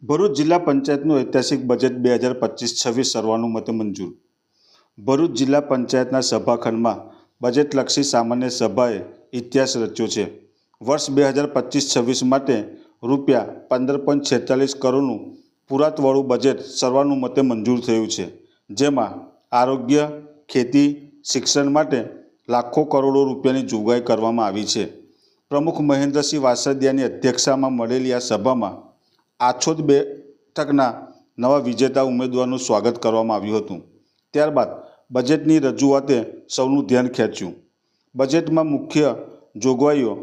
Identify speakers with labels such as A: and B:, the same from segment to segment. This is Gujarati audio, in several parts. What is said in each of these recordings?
A: ભરૂચ જિલ્લા પંચાયતનું ઐતિહાસિક બજેટ 2025-26 સર્વાનુમતે મંજૂર. ભરૂચ જિલ્લા પંચાયતના સભાખંડમાં બજેટલક્ષી સામાન્ય સભાએ ઇતિહાસ રચ્યો છે. વર્ષ 2025-26 માટે ₹15.46 કરોડનું પુરાતવાળું બજેટ સર્વાનુમતે મંજૂર થયું છે, જેમાં આરોગ્ય, ખેતી, શિક્ષણ માટે લાખો કરોડો રૂપિયાની જોગવાઈ કરવામાં આવી છે. પ્રમુખ મહેન્દ્રસિંહ વાસદિયાની અધ્યક્ષતામાં મળેલી આ સભામાં આછોદ બેઠકના નવા વિજેતા ઉમેદવારનું સ્વાગત કરવામાં આવ્યું હતું. ત્યારબાદ બજેટની રજૂઆતે સૌનું ધ્યાન ખેંચ્યું. બજેટમાં મુખ્ય જોગવાઈઓ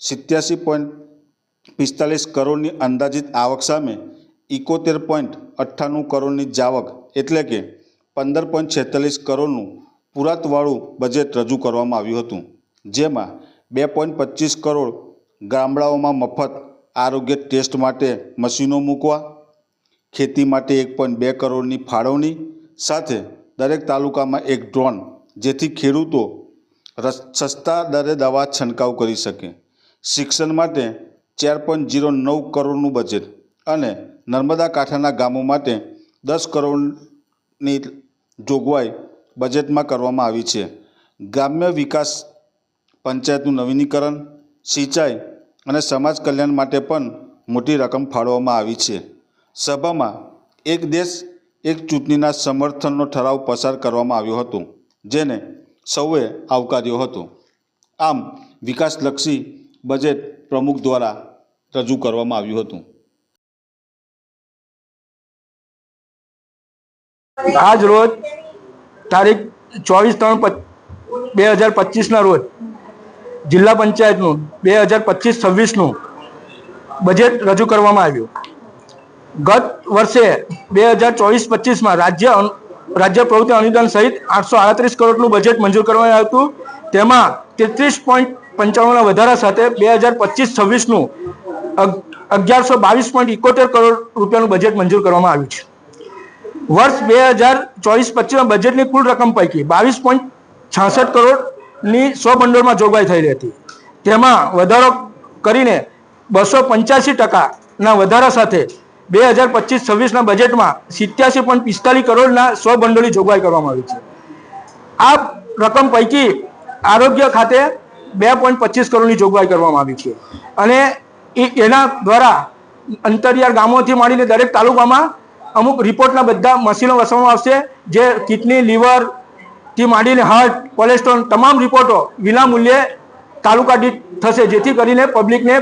A: 87.45 કરોડની અંદાજિત આવક સામે 71.98 કરોડની જાવક એટલે કે 15.46 કરોડનું પુરાતવાળું બજેટ રજૂ કરવામાં આવ્યું હતું, જેમાં 2.25 કરોડ ગામડાઓમાં મફત આરોગ્ય ટેસ્ટ માટે મશીનો મૂકવા, ખેતી માટે 1.2 કરોડની ફાળવણી સાથે દરેક તાલુકામાં એક ડ્રોન, જેથી ખેડૂતો સસ્તા દરે દવા છંટકાવ કરી શકે, શિક્ષણ માટે 4.09 કરોડનું બજેટ અને નર્મદા કાંઠાના ગામો માટે 10 કરોડની જોગવાઈ બજેટમાં કરવામાં આવી છે. ગ્રામ્ય વિકાસ, પંચાયતનું નવીનીકરણ, સિંચાઈ અને સમાજ કલ્યાણ માટે પણ મોટી રકમ ફાળવવામાં આવી છે. સભામાં એક દેશ એક ચૂંટણીના સમર્થનનો ઠરાવ પસાર કરવામાં આવ્યો હતો, જેને સૌએ આવકાર્યો હતો. આમ વિકાસલક્ષી બજેટ પ્રમુખ દ્વારા રજૂ કરવામાં આવ્યું હતું.
B: આજ રોજ તારીખ 24/3/2025ના રોજ જિલ્લા પંચાયતનું 2025-26નું બજેટ રજૂ કરવામાં આવ્યું. ગત વર્ષે 2024-25માં રાજ્ય પ્રવૃત્તિ અનુદાન સહિત 838 કરોડનું બજેટ મંજૂર કરવામાં આવ્યું હતું. તેમાં 33.95ના વધારા સાથે 2025-26નું 1122.71 કરોડ રૂપિયાનું બજેટ મંજૂર કરવામાં આવ્યું છે. વર્ષ 2024-25ના બજેટની કુલ રકમ પૈકી 22.66 કરોડની સ્વભંડોળમાં જોગવાઈ થયેલી હતી. તેમાં વધારો કરીને 285%ના વધારા સાથે 2025-26ના બજેટમાં 87.45 કરોડના સ્વભંડોળની જોગવાઈ કરવામાં આવી છે. આ રકમ પૈકી આરોગ્ય ખાતે 2.25 કરોડની જોગવાઈ કરવામાં આવી છે અને એના દ્વારા અંતરિયાળ ગામોથી માંડીને દરેક તાલુકામાં અમુક રિપોર્ટના બધા મશીનો વસાવવામાં આવશે, જે કિડની, લીવરથી માંડીને હાર્ટ, કોલેસ્ટ્રોલ તમામ રિપોર્ટો વિના મૂલ્યે તાલુકા દીઠ થશે, જેથી કરીને પબ્લિકને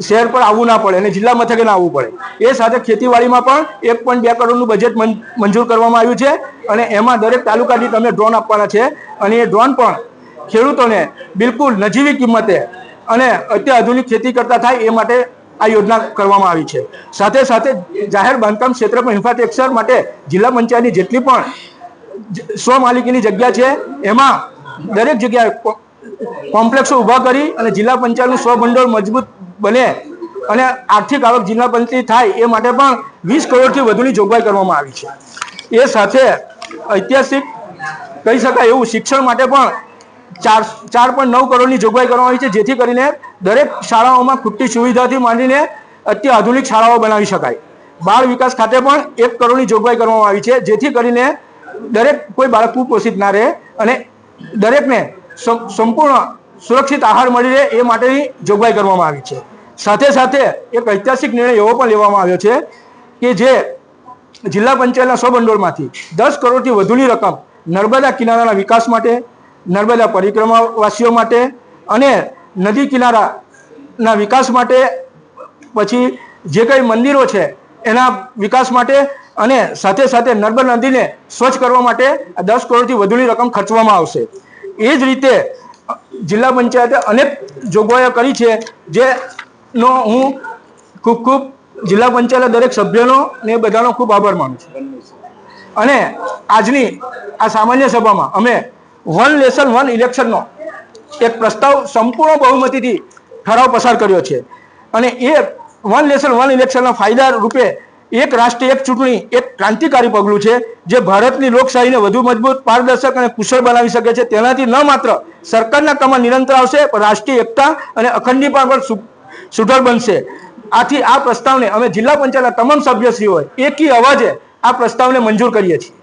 B: શહેર પર આવવું ના પડે અને જિલ્લા મથકે ના આવવું પડે. એ સાથે ખેતીવાડીમાં પણ 1.2 કરોડનું બજેટ મંજૂર કરવામાં આવ્યું છે અને એમાં દરેક તાલુકા દીઠ અમે ડ્રોન આપવાના છે અને એ ડ્રોન પણ ખેડૂતોને બિલકુલ નજીવી કિંમતે અને અત્યાધુનિક ખેતી કરતા થાય એ માટે આ યોજના કરવામાં આવી છે. સાથે સાથે જાહેર બાંધકામ ક્ષેત્ર પર ઇન્ફ્રાસ્ટ્રક્ચર માટે જિલ્લા પંચાયતની જેટલી પણ સ્વમાલિકીની જગ્યા છે એમાં દરેક જગ્યાએ કોમ્પ્લેક્સો ઊભા કરી અને જિલ્લા પંચાયતનું સ્વભંડોળ મજબૂત બને અને આર્થિક આવક જિલ્લા પંચાયત થાય એ માટે પણ 20 કરોડથી વધુની જોગવાઈ કરવામાં આવી છે. એ સાથે ઐતિહાસિક કહી શકાય એવું શિક્ષણ માટે પણ 4.9 કરોડની જોગવાઈ કરવામાં આવી છે, જેથી કરીને દરેક શાળાઓમાં ખૂટતી સુવિધાથી માંડીને અત્યાધુનિક શાળાઓ બનાવી શકાય. બાળ વિકાસ ખાતે પણ 1 કરોડની જોગવાઈ કરવામાં આવી છે, જેથી કરીને દરેક કોઈ બાળક કુપોષિત ના રહે અને દરેકને સંપૂર્ણ સુરક્ષિત આહાર મળી રહે એ માટેની જોગવાઈ કરવામાં આવી છે. સાથે સાથે એક ઐતિહાસિક નિર્ણય એવો પણ લેવામાં આવ્યો છે કે જે જિલ્લા પંચાયતના સ્વભંડોળમાંથી 10 કરોડથી વધુની રકમ નર્મદા કિનારાના વિકાસ માટે, નર્મદા પરિક્રમાવાસીઓ માટે અને નદી કિનારાના વિકાસ માટે, પછી જે કંઈ મંદિરો છે એના વિકાસ માટે અને સાથે સાથે નર્મદા નદીને સ્વચ્છ કરવા માટે 10 કરોડથી વધુની રકમ ખર્ચવામાં આવશે. એ જ રીતે જિલ્લા પંચાયતે અનેક જોગવાઈઓ કરી છે, જેનો હું ખૂબ જિલ્લા પંચાયતના દરેક સભ્યોનો અને એ બધાનો ખૂબ આભાર માનું છું. અને આજની આ સામાન્ય સભામાં અમે વન નેશન વન ઇલેક્શનનો એક પ્રસ્તાવ સંપૂર્ણ બહુમતીથી ઠરાવ પસાર કર્યો છે અને એ વન નેશન વન ઇલેક્શનના ફાયદા રૂપે એક રાષ્ટ્ર એક ચૂંટણી એક ક્રાંતિકારી પગલું છે, જે ભારતની લોકશાહીને વધુ મજબૂત, પારદર્શક અને કુશળ બનાવી શકે છે. તેનાથી ન માત્ર સરકારના કામમાં નિરંતર આવશે, પણ રાષ્ટ્રીય એકતા અને અખંડીકરણ પણ સુદૃઢ બનશે. આથી આ પ્રસ્તાવને અમે જિલ્લા પંચાયતના તમામ સભ્યશ્રીઓએ એકી અવાજે આ પ્રસ્તાવને મંજૂર કરીએ છીએ.